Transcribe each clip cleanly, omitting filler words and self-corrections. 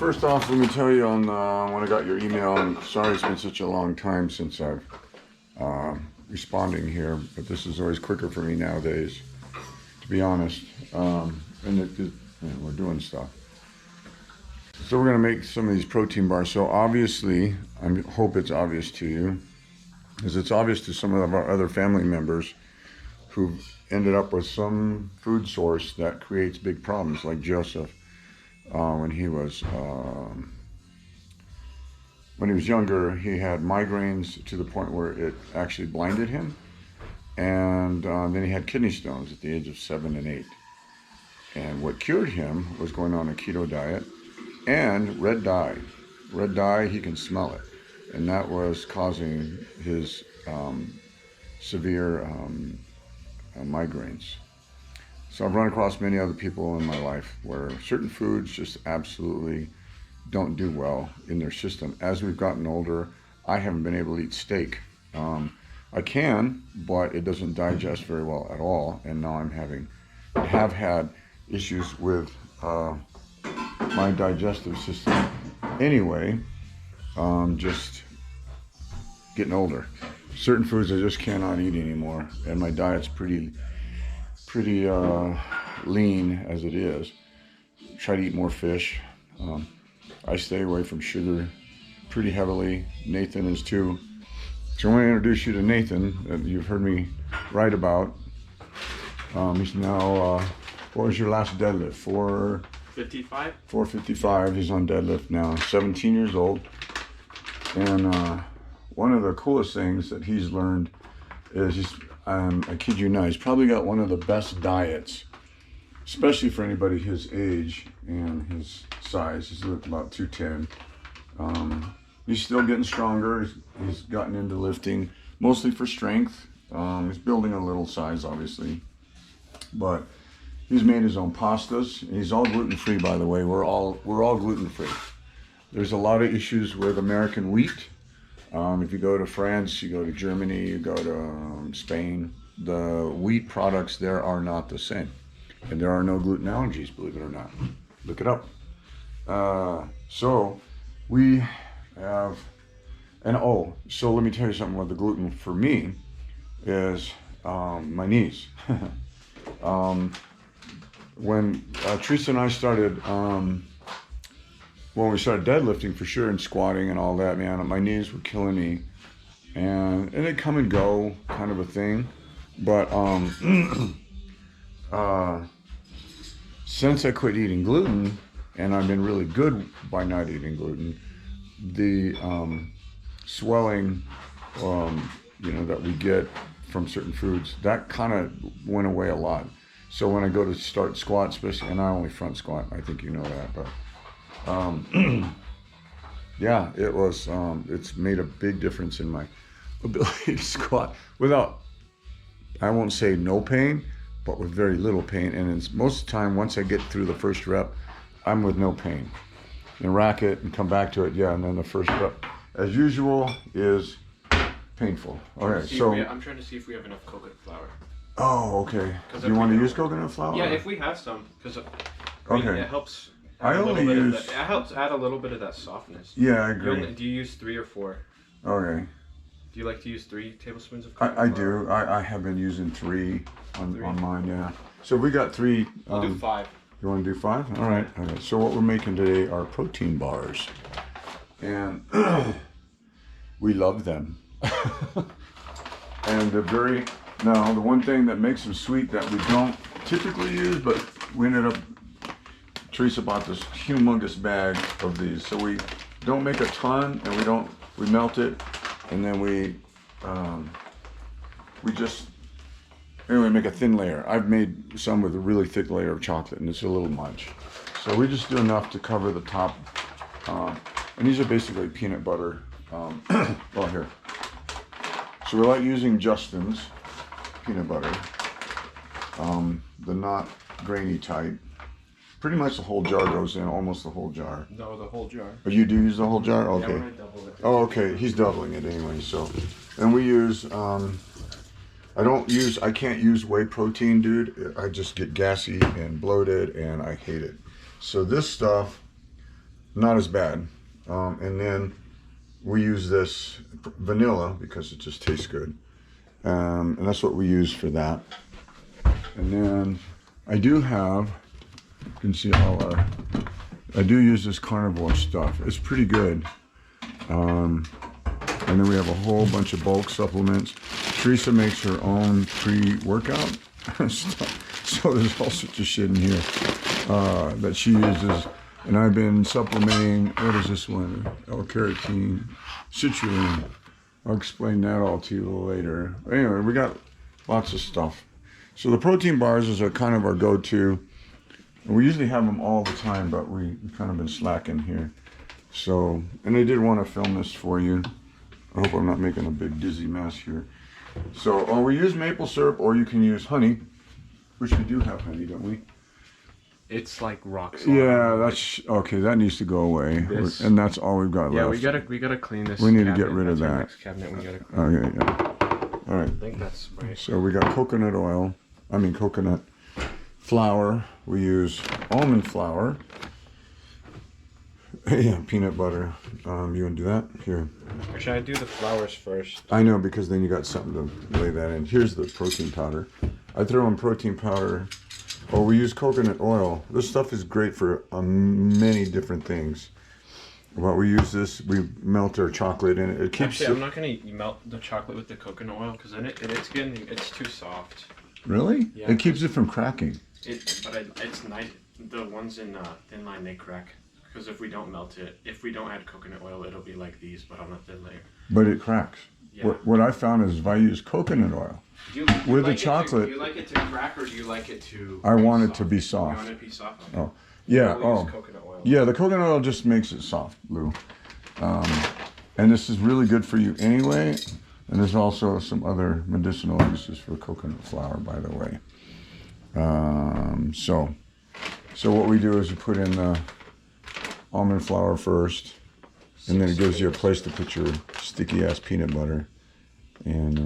first off, let me tell you on when I got your email, I'm sorry it's been such a long time since I've responding here, but this is always quicker for me nowadays, to be honest. We're doing stuff. So we're gonna make some of these protein bars. So obviously, I hope it's obvious to you, because it's obvious to some of our other family members who've ended up with some food source that creates big problems, like Joseph. When he was younger, he had migraines to the point where it actually blinded him, and then he had kidney stones at the age of 7 and 8. And what cured him was going on a keto diet and red dye. Red dye, he can smell it, and that was causing his severe migraines. So I've run across many other people in my life where certain foods just absolutely don't do well in their system. As we've gotten older, I haven't been able to eat steak. I can, but it doesn't digest very well at all. And now I have had issues with my digestive system anyway, just getting older. Certain foods I just cannot eat anymore, and my diet's pretty lean as it is. Try to eat more fish. I stay away from sugar pretty heavily. Nathan is too. So I want to introduce you to Nathan, that you've heard me write about. He's now, what was your last deadlift? 55? 455. He's on deadlift now. 17 years old. And one of the coolest things that he's learned is I kid you not, he's probably got one of the best diets, especially for anybody his age and his size. He's about 210. He's still getting stronger. He's gotten into lifting, mostly for strength. He's building a little size, obviously. But he's made his own pastas. He's all gluten-free, by the way. We're all gluten-free. There's a lot of issues with American wheat. If you go to France, you go to Germany, you go to Spain, the wheat products there are not the same. And there are no gluten allergies, believe it or not. Look it up. So we have, so let me tell you something about the gluten for me is my knees. When Teresa and I started, when we started deadlifting for sure and squatting and all that, man, my knees were killing me, and they come and go, kind of a thing. But since I quit eating gluten, and I've been really good by not eating gluten, the swelling, that we get from certain foods, that kind of went away a lot. So when I go to start squat, especially, and I only front squat, I think you know that, but yeah, it's made a big difference in my ability to squat without, I won't say no pain, but with very little pain. And it's most of the time, once I get through the first rep, I'm with no pain. And rack it and come back to it, yeah, and then the first rep, as usual, is painful. Okay, so I'm trying to see if we have enough coconut flour. Oh, okay. Do you want to use coconut flour? Yeah, if we have some, because okay, it helps. I only use. It helps add a little bit of that softness. Yeah, I agree. Do you use 3 or 4? Okay. Do you like to use 3 tablespoons of coconut flour? I do. I have been using 3 on mine. Yeah. So we got 3. I'll do 5. You want to do 5? All right. Okay. So what we're making today are protein bars, and we love them. And they're very. Now, the one thing that makes them sweet that we don't typically use, but we ended up, Teresa bought this humongous bag of these. So we don't make a ton, and we melt it, and then we just, anyway, make a thin layer. I've made some with a really thick layer of chocolate, and it's a little much. So we just do enough to cover the top, and these are basically peanut butter. Well, here. So we like using Justin's peanut butter, the not grainy type. Pretty much the whole jar goes in, almost the whole jar. No, the whole jar. Oh, you do use the whole jar? Okay. Yeah, we're gonna double it. Oh, okay. He's doubling it anyway. So, and we use. I can't use whey protein, dude. I just get gassy and bloated, and I hate it. So this stuff not as bad. And then we use this vanilla because it just tastes good. And that's what we use for that. And then I do have, you can see I do use this carnivore stuff. It's pretty good. And then we have a whole bunch of bulk supplements. Teresa makes her own pre-workout stuff. So there's all sorts of shit in here that she uses. And I've been supplementing, what is this one? L-carotene, citrulline. I'll explain that all to you a little later. Anyway, we got lots of stuff. So the protein bars is kind of our go-to. We usually have them all the time, but we've kind of been slacking here. So, and I did want to film this for you. I hope I'm not making a big dizzy mess here. So, we use maple syrup, or you can use honey, which we do have honey, don't we? It's like rock solid. Yeah, that's okay. That needs to go away, This- and that's all we've got Yeah, left. we gotta clean this. We need to cabinet. get rid of That's our that. next cabinet we gotta clean. Okay, yeah. All right. I think that's right. So we got coconut oil. I mean coconut flour. We use almond flour. Yeah, peanut butter. You want to do that? Here. Or should I do the flowers first? I know, because then you got something to lay that in. Here's the protein powder. I throw in protein powder. Oh, we use coconut oil. This stuff is great for many different things. Well, we use this. We melt our chocolate in it. It keeps. Actually, I'm not gonna melt the chocolate with the coconut oil because then it's too soft. Really? Yeah. It keeps it from cracking. It's nice. The ones in thin line, they crack because if we don't melt it, if we don't add coconut oil, it'll be like these, but on a thin layer. But it cracks. Yeah. What I found is if I use coconut oil, Do you With the like chocolate- do you like it to crack or do you like it to? I want it soft? to be You soft. want it to be soft. Okay. Oh, yeah. We'll Oh, use coconut oil. yeah. The coconut oil just makes it soft, Lou. And this is really good for you anyway. And there's also some other medicinal uses for coconut flour, by the way. So what we do is we put in the almond flour first, and then it gives you a place to put your sticky ass peanut butter. And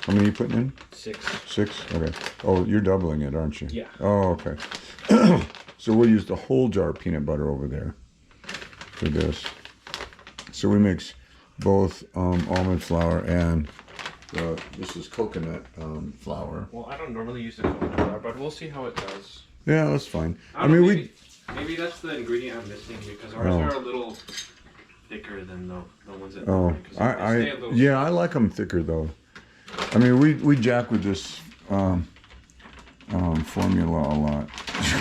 how many are you putting in? 6. 6? Okay. Oh, you're doubling it, aren't you? Yeah. Oh, okay. So we'll use the whole jar of peanut butter over there for this. So we mix both almond flour and this is coconut flour. Well, I don't normally use the coconut flour, but we'll see how it does. Yeah, that's fine. I don't mean, know, we. maybe that's the ingredient I'm missing because ours Oh. are a little thicker than the ones that. Oh, they stay a little yeah, I like them thicker though. I mean, we jack with this formula a lot.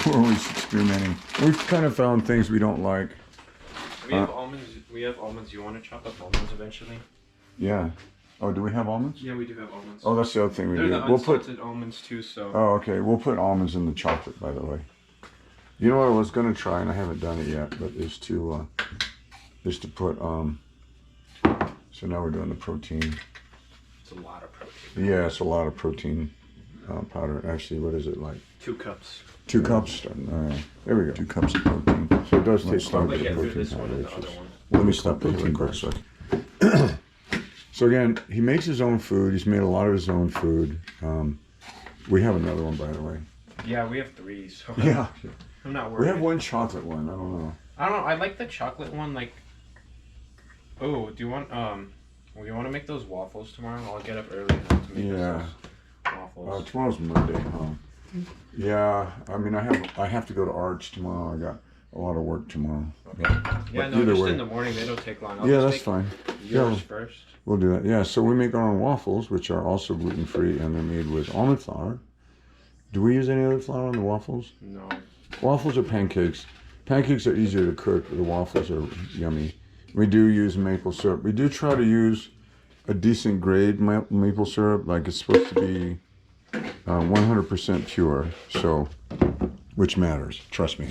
We're always experimenting. We've kind of found things we don't like. We have almonds. We have almonds. You want to chop up almonds eventually? Yeah. Oh, do we have almonds? Yeah, we do have almonds. Oh, that's the other thing we They're do. the We'll put. unsalted almonds too. So. Oh, okay. We'll put almonds in the chocolate, by the way. You know what I was gonna try, and I haven't done it yet, but is to put So now we're doing the protein. It's a lot of protein. Yeah, it's a lot of protein powder. Actually, what is it like? 2 cups. 2 cups. All right. There we go. 2 cups of protein. So it does taste like But the yeah, through protein this one powder. and the which other is- one. Let me stop the really quick. So again, he makes his own food. He's made a lot of his own food. We have another one, by the way. Yeah, we have 3. So. Yeah. I'm not worried. We have one chocolate one. I don't know. I don't know. I like the chocolate one. Like. Oh, do you want you want to make those waffles tomorrow? I'll get up early enough to make Yeah. those waffles. Tomorrow's Monday, huh? Yeah. I mean, I have to go to Arch tomorrow. I got a lot of work tomorrow. Okay. But Yeah, no, either just way. in the morning. They don't take long. I'll Yeah, just that's make fine. yours Yeah. first. We'll do that. Yeah, so we make our own waffles, which are also gluten-free, and they're made with almond flour. Do we use any other flour on the waffles? No. Waffles or pancakes? Pancakes are easier to cook. The waffles are yummy. We do use maple syrup. We do try to use a decent grade maple syrup. Like it's supposed to be 100% pure, so which matters, trust me,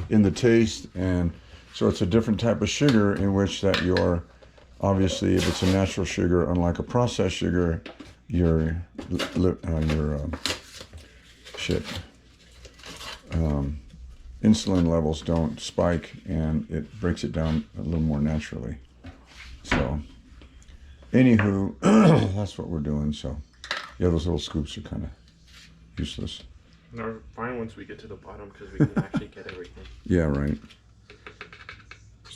in the taste. And so it's a different type of sugar in which that you're, obviously, if it's a natural sugar, unlike a processed sugar, your insulin levels don't spike, and it breaks it down a little more naturally. So, anywho, that's what we're doing. So, yeah, those little scoops are kind of useless. They're fine once we get to the bottom because we can actually get everything. Yeah, right.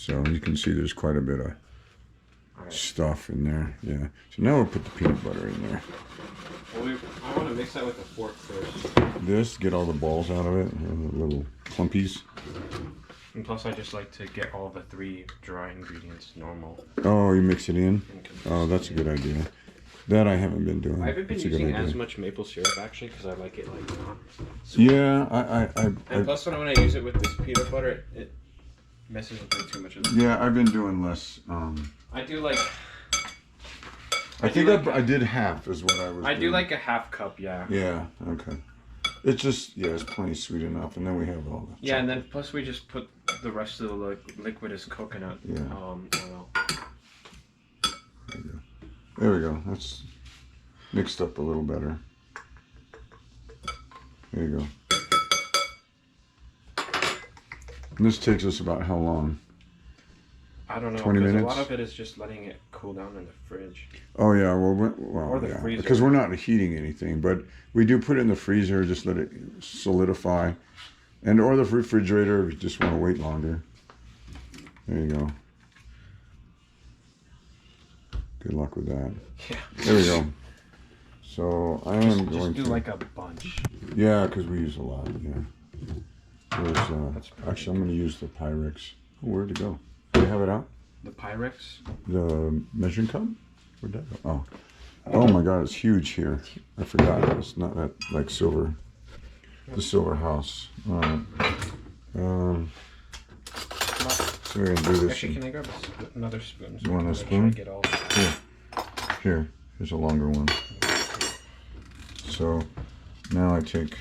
So you can see there's quite a bit of Alright. stuff in there. Yeah. So now we'll put the peanut butter in there. Well, I want to mix that with the fork first. This, get all the balls out of it, and the little clumpies. And plus, I just like to get all the 3 dry ingredients normal. Oh, you mix it in? Oh, that's a good idea. That I haven't been doing. I haven't been That's a good using idea. as much maple syrup actually because I like it like not. Yeah, And plus, when I use it with this peanut butter, it messes with it too much. yeah, I've been doing less. I do like. I think I did half is what I was. I do like a half cup, yeah. Yeah. Okay. It's just it's plenty sweet enough, and then we have all the. Yeah, and then plus we just put the rest of the liquid as coconut oil. There we go. That's mixed up a little better. There you go. And this takes us about how long? I don't know. 20 because minutes? A lot of it is just letting it cool down in the fridge. Oh yeah, Or the yeah, freezer. because we're not heating anything, but we do put it in the freezer, just let it solidify, and or the refrigerator if you just want to wait longer. There you go. Good luck with that. Yeah. There we go. So I am going Just do to. like a bunch. Yeah, because we use a lot. Yeah. There's, That's perfect. actually, I'm going to use the Pyrex. Oh, where'd it go? Do you have it out? The Pyrex. The measuring cup? Where'd that go? Oh. Oh my God, it's huge here. I forgot. It's not that like silver. The silver house. All right. So we're gonna do this. Actually, can I grab another spoon? You want a I can make sure spoon? I get all of it. Here. Here's a longer one. So now I take.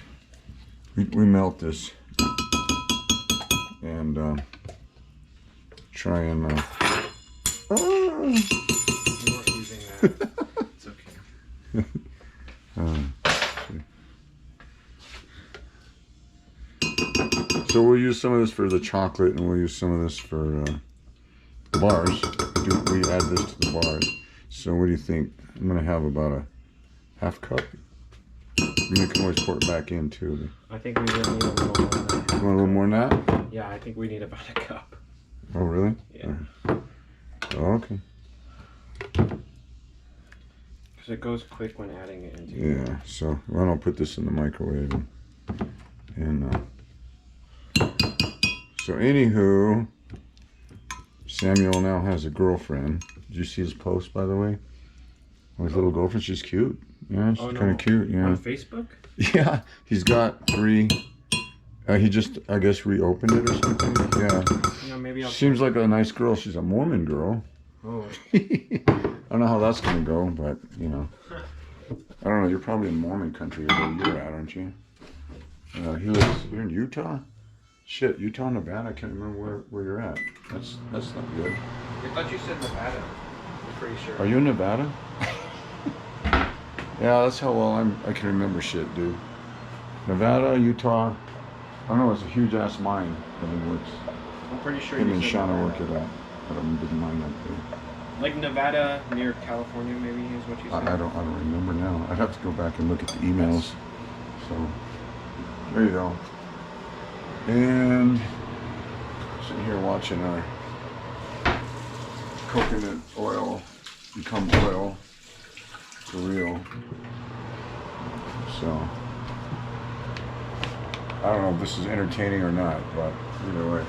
We melt this and try and. We weren't using that. It's okay. So we'll use some of this for the chocolate, and we'll use some of this for the bars. We add this to the bars. So what do you think? I'm gonna have about a half cup. And you can always pour it back in too. I think we really need a little more than that. You want a little more than that? Yeah, I think we need about a cup. Oh really? Yeah. Oh, okay. Because it goes quick when adding it into it. Yeah. So well, I'll put this in the microwave. And so anywho, Samuel now has a girlfriend. Did you see his post, by the way? His little girlfriend. She's cute. Yeah, she's kind of cute. Yeah. On Facebook? Yeah, he's got 3. He just, I guess, reopened it or something. Yeah. You know, maybe I'll. Seems like a nice girl. She's a Mormon girl. Oh. I don't know how that's gonna go, but you know, I don't know. You're probably in Mormon country where you're at, aren't you? You're in Utah. Shit, Utah, Nevada. I can't remember where you're at. That's not good. I thought you said Nevada. I'm pretty sure. Are you in Nevada? Yeah, that's how well I can remember shit, dude. Nevada, Utah. I don't know. It's a huge ass mine that he works. I'm pretty sure Him you and said Shauna Nevada. work it out. I didn't mind that too. Like Nevada near California, maybe is what you said. I don't remember now. I'd have to go back and look at the emails. So there you go. And sitting here watching our coconut oil become oil for real. So I don't know if this is entertaining or not, but either way.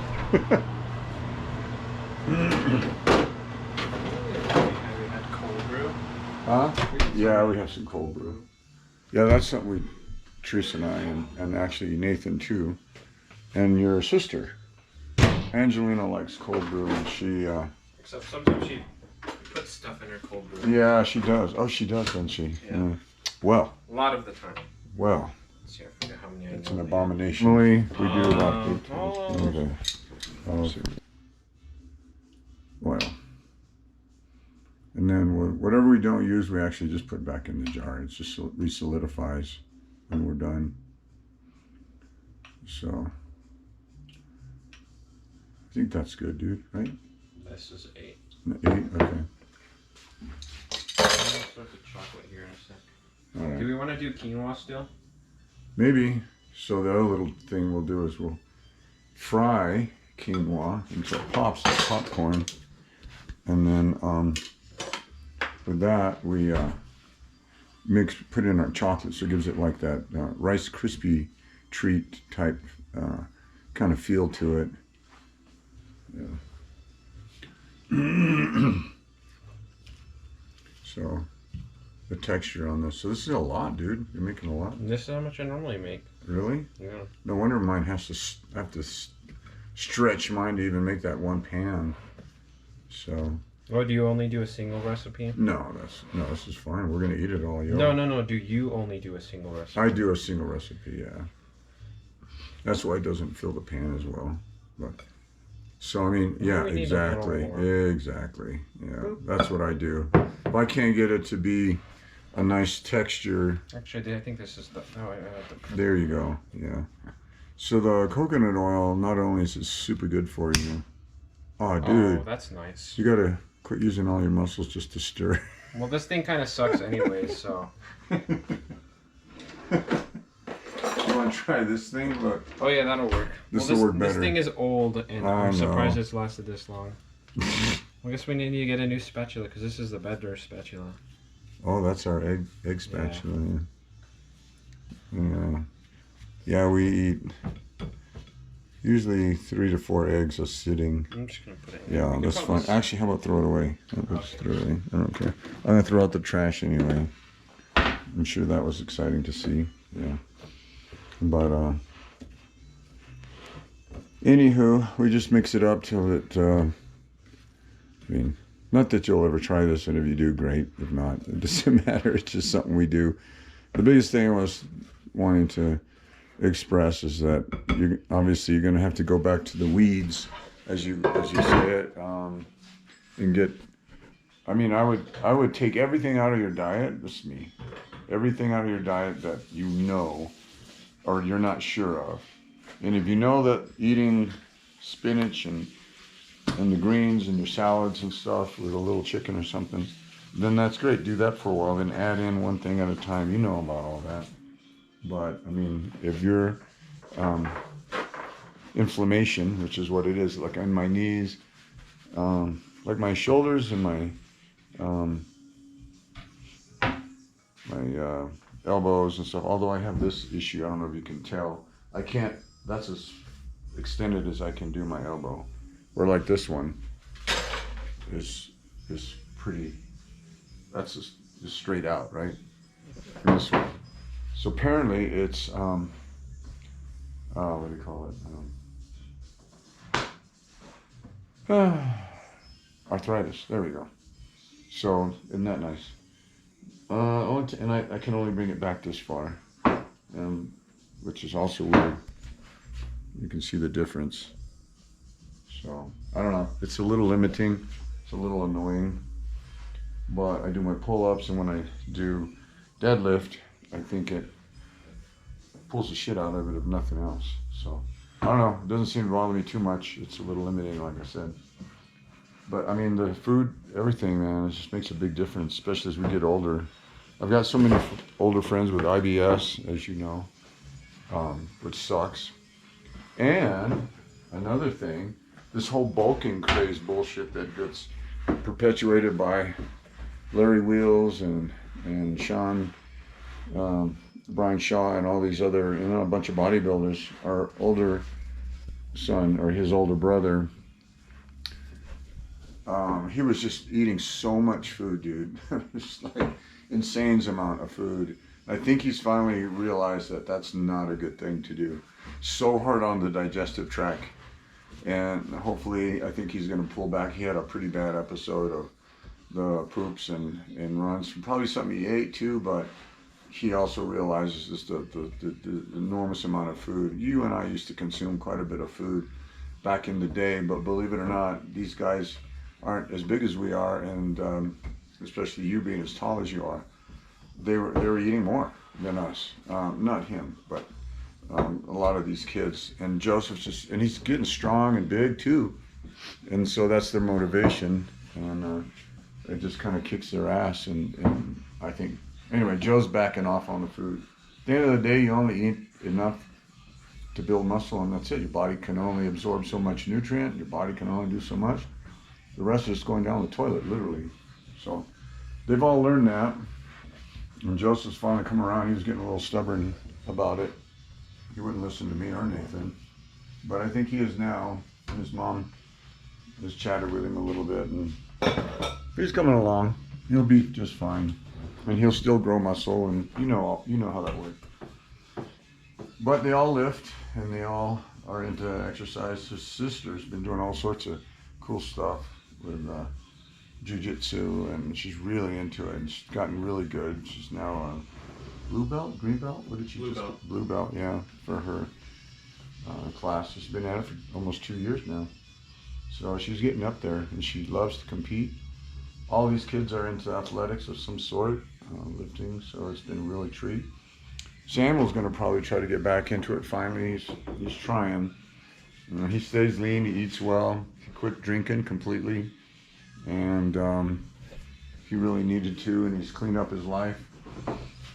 Have you had cold brew? Huh? Yeah, we have some cold brew. Yeah, that's something Teresa and I, and actually Nathan too, and your sister, Angelina likes cold brew, and she, Except sometimes she puts stuff in her cold brew. yeah, she does. Oh, she does, doesn't she? Yeah. Well, A lot of the time. well, Let's see, I forget how many I it's an normally- abomination. We do about Oh. 8. Okay. Well, and then whatever we don't use, we actually just put back in the jar. It's just re-solidifies when we're done. So I think that's good, dude. Right? This is 8. 8. Okay. I'll start the chocolate here in a sec. All right. Do we want to do quinoa still? Maybe. So the other little thing we'll do is we'll fry quinoa until it pops like popcorn. And then with that, we put in our chocolate, so it gives it like that Rice Krispie treat type kind of feel to it. Yeah. So the texture on this. So this is a lot, dude. You're making a lot. This is how much I normally make. Really? Yeah. No wonder mine has to have to stretch mine to even make that one pan. So. Or do you only do a single recipe? No, this is fine. We're gonna eat it all, yo. No. Do you only do a single recipe? I do a single recipe, yeah. That's why it doesn't fill the pan as well. But so I mean, yeah, exactly. Yeah, that's what I do. If I can't get it to be a nice texture. Actually, I think this is the. Oh, I have the. There you go. Yeah. So the coconut oil, not only is it super good for you. Oh, dude. Oh, that's nice. You gotta quit using all your muscles just to stir. Well, this thing kind of sucks anyways, so. You want to try this thing? Look. Oh yeah, that'll work. This will work better. This thing is old, and I I'm surprised know. it's lasted this long. I guess we need to get a new spatula, because this is the better spatula. Oh, that's our egg spatula. Yeah. Yeah, we eat usually 3 to 4 eggs a sitting. I'm just gonna put it in. Yeah, that's fine. Actually, how about throw it away? Just throw it away. I don't care. I'm gonna throw out the trash anyway. I'm sure that was exciting to see. Yeah. But anywho, we just mix it up till it. I mean, not that you'll ever try this, and if you do, great. If not, it doesn't matter. It's just something we do. The biggest thing I was wanting to express is that you're going to have to go back to the weeds, as you say it, and get. I mean, I would take everything out of your diet. This is me. Everything out of your diet that you know, or you're not sure of, and if you know that eating spinach and the greens and your salads and stuff with a little chicken or something, then that's great. Do that for a while, then add in one thing at a time. You know about all that. But I mean, if you're inflammation, which is what it is, like on my knees, like my shoulders and my elbows and stuff. Although I have this issue, I don't know if you can tell. I can't. That's as extended as I can do my elbow. Or like this one is pretty. That's just straight out, right? And this one. So apparently it's what do you call it? Arthritis. There we go. So isn't that nice? And I can only bring it back this far, which is also weird. You can see the difference. So I don't know. It's a little limiting. It's a little annoying. But I do my pull-ups, and when I do deadlift, I think it pulls the shit out of it, if nothing else. So I don't know. It doesn't seem to bother me too much. It's a little limiting, like I said. But I mean, the food, everything, man, it just makes a big difference, especially as we get older. I've got so many older friends with IBS, as you know, which sucks. And another thing, this whole bulking craze bullshit that gets perpetuated by Larry Wheels and Sean, Brian Shaw, and all these other, a bunch of bodybuilders. Our older son, or his older brother, he was just eating so much food, dude. Just like insane amount of food. I think he's finally realized that that's not a good thing to do. So hard on the digestive tract. And hopefully, I think he's going to pull back. He had a pretty bad episode of the poops and runs. Probably something he ate too, but he also realizes just the enormous amount of food. You and I used to consume quite a bit of food back in the day, but believe it or not, these guys aren't as big as we are, and especially you being as tall as you are, they were eating more than us. Not him, but a lot of these kids. And Joseph's and he's getting strong and big too, and so that's their motivation, and it just kind of kicks their ass. And I think anyway, Joe's backing off on the food. At the end of the day, you only eat enough to build muscle, and that's it. Your body can only absorb so much nutrient. Your body can only do so much. The rest is going down the toilet, literally. So they've all learned that. And Joseph's finally come around. He was getting a little stubborn about it. He wouldn't listen to me or Nathan. But I think he is now. His mom has chatted with him a little bit, and he's coming along. He'll be just fine. And he'll still grow muscle, and you know how that works. But they all lift, and they all are into exercise. His sister's been doing all sorts of cool stuff with jiu-jitsu, and she's really into it, and she's gotten really good. She's now on blue belt, green belt? What did she Blue just belt. get? Blue belt, yeah, for her class. She's been at it for almost 2 years now. So she's getting up there, and she loves to compete. All these kids are into athletics of some sort, lifting, so it's been a really treat. Samuel's going to probably try to get back into it finally. He's trying. He stays lean, he eats well, he quit drinking completely, and he really needed to, and he's cleaned up his life,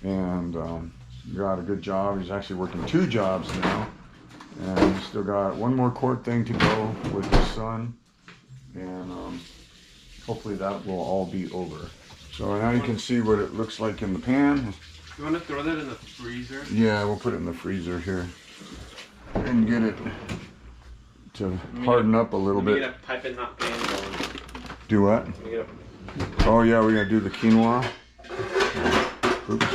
and got a good job. He's actually working 2 jobs now, and he's still got one more court thing to go with his son, and hopefully that will all be over. So now you can see what it looks like in the pan. You want to throw that in the freezer? Yeah, we'll put it in the freezer here and get it to harden up a little Let me bit. get a piping hot pan going. Do what? Let me get a Oh yeah, we're gonna do the quinoa. Oops.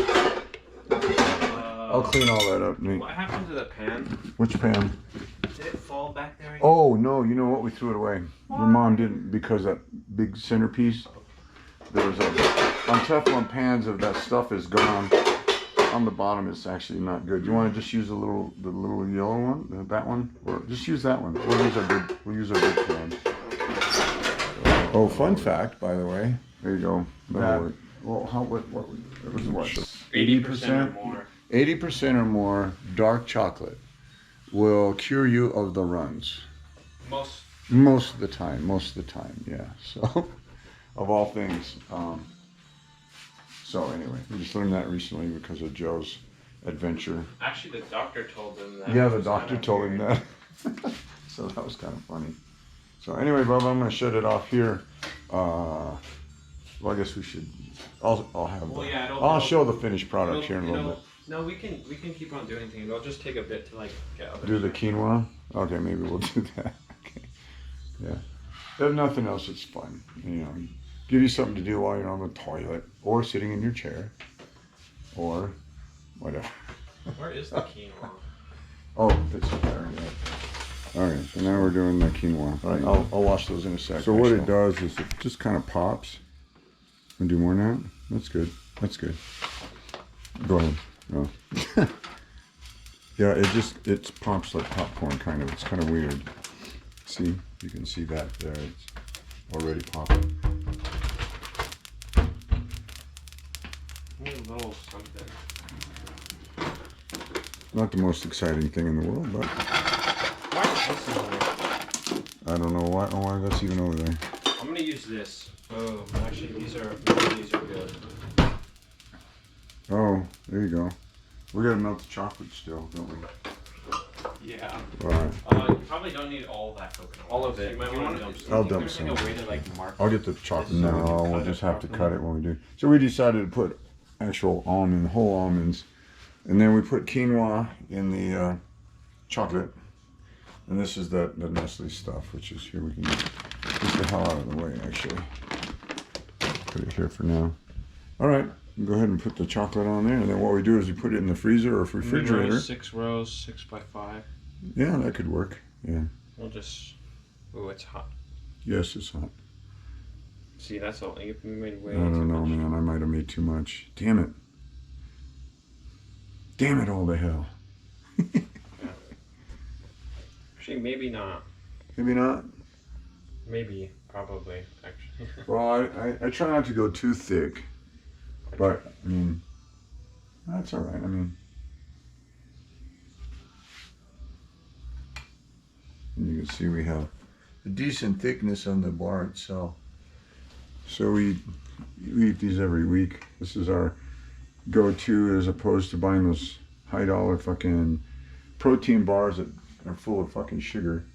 I'll clean all that up, Nate. What happened to the pan? Which pan? Did it fall back there again? Oh no, you know what? We threw it away. Your mom didn't, because that big centerpiece. There was on Teflon pans, if that stuff is gone on the bottom, it's actually not good. You want to just use the little yellow one, that one, or just use that one. We'll use our big pan. Oh, fun fact, by the way. There you go. That'll work. Well, what it was what? 80% or more. 80% or more dark chocolate will cure you of the runs. Most of the time, yeah. So, of all things. So anyway, we just learned that recently because of Joe's adventure. Actually, the doctor told them that. Yeah, the doctor told him that. So that was kind of funny. So anyway, Bubba, I'm going to shut it off here. Well, I guess we should. I'll have. Well, yeah, I'll show the finished product here in a little bit. No, we can keep on doing things. It'll just take a bit to like get other Do the stuff. quinoa? Okay, maybe we'll do that. Okay. Yeah. If nothing else, it's fun. You know, give you something to do while you're on the toilet, or sitting in your chair, or whatever. Where is the quinoa? Oh, it's there. Yeah. All right, so now we're doing the quinoa. All right, I'll wash those in a sec. So what it does is it just kind of pops. And do more now? That's good. That's good. Go ahead. Oh. Yeah, it pops like popcorn, kind of. It's kind of weird. See, you can see that there. It's already popping. A little something. Not the most exciting thing in the world, but Why is this in there? I don't know why. Oh, why that's even over there. I'm gonna use this. Oh, actually, these are good. Oh, there you go. We gotta melt the chocolate still, don't we? Yeah. All right. You probably don't need all that coconut. All of it. You might want to dump some. I'll dump There's like some. a way to like mark. I'll get the chocolate. So we can No, cut we'll it just have to properly. cut it when we do. So we decided to put actual whole almonds, and then we put quinoa in the chocolate. And this is the Nestle stuff, which is here. We can get the hell out of the way, actually. Put it here for now. All right, go ahead and put the chocolate on there, and then what we do is we put it in the freezer or refrigerator. 6 rows, 6 by 5. Yeah, that could work. Yeah. We'll just. Ooh, it's hot. Yes, it's hot. See, that's all. You made way I don't too know, much. man. I might have made too much. Damn it. Damn it all to hell. Actually, maybe not. Maybe not. Maybe, probably, actually. Well, I try not to go too thick, but I mean, that's all right. I mean, and you can see we have a decent thickness on the bar itself. So we eat these every week. This is our go-to as opposed to buying those high-dollar fucking protein bars that are full of fucking sugar.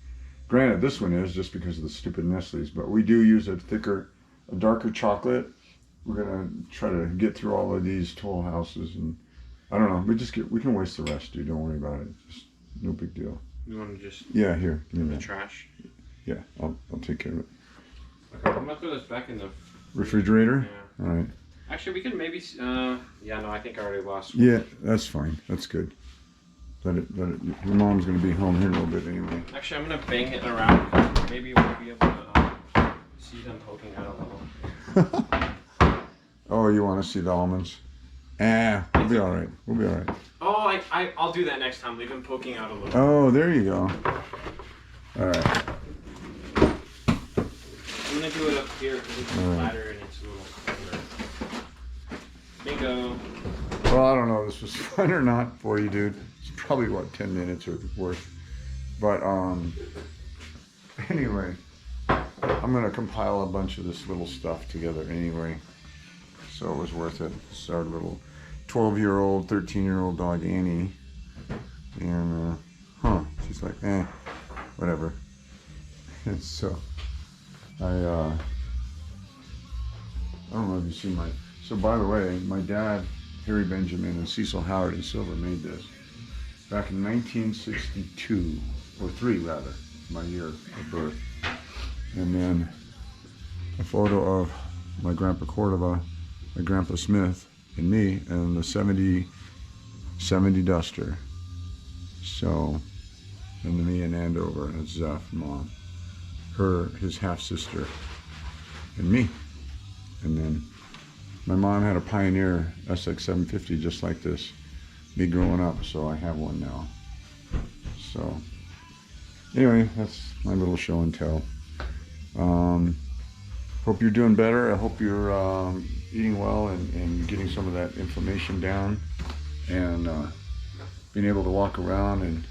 Granted, this one is just because of the stupid Nestle's, but we do use a darker chocolate. We're gonna try to get through all of these Toll Houses, and I don't know. We can waste the rest, dude. Don't worry about it. Just no big deal. You want to just Yeah, here. Give me the that. trash? Yeah, I'll take care of it. Okay, I'm gonna throw this back in the Refrigerator. Yeah. All right. Actually, we can maybe. Yeah, no, I think I already lost. Yeah, that's fine. That's good. Let it. Your mom's gonna be home here in a little bit anyway. Actually, I'm gonna bang it around. Maybe we'll be able to see them poking out a little. Oh, you want to see the almonds? We'll be all right. We'll be all right. Oh, I'll do that next time. Leave them poking out a little. Oh, there you go. All right. I'm gonna do it up here because it's flatter and it's a little cooler. Bingo. Well, I don't know if this was fun or not for you, dude. It's probably what 10 minutes or worth. But anyway, I'm gonna compile a bunch of this little stuff together anyway. So it was worth it. It's our little 12-year-old, 13-year-old dog Annie, and she's like, whatever. And so I don't know if you see my. So by the way, my dad, Harry Benjamin, and Cecil Howard and Silver made this back in 1962 or 3 rather, my year of birth. And then a photo of my Grandpa Cordova, my Grandpa Smith, and me, and the 70 Duster. So, and then me and Andover, and it's Zeph, Mom, his half sister, and me. And then my mom had a Pioneer SX 750 just like this, me growing up, so I have one now. So, anyway, that's my little show and tell. Hope you're doing better. I hope you're eating well and getting some of that inflammation down, and being able to walk around and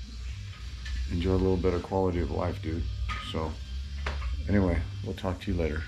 enjoy a little bit of quality of life, dude. So, anyway, we'll talk to you later.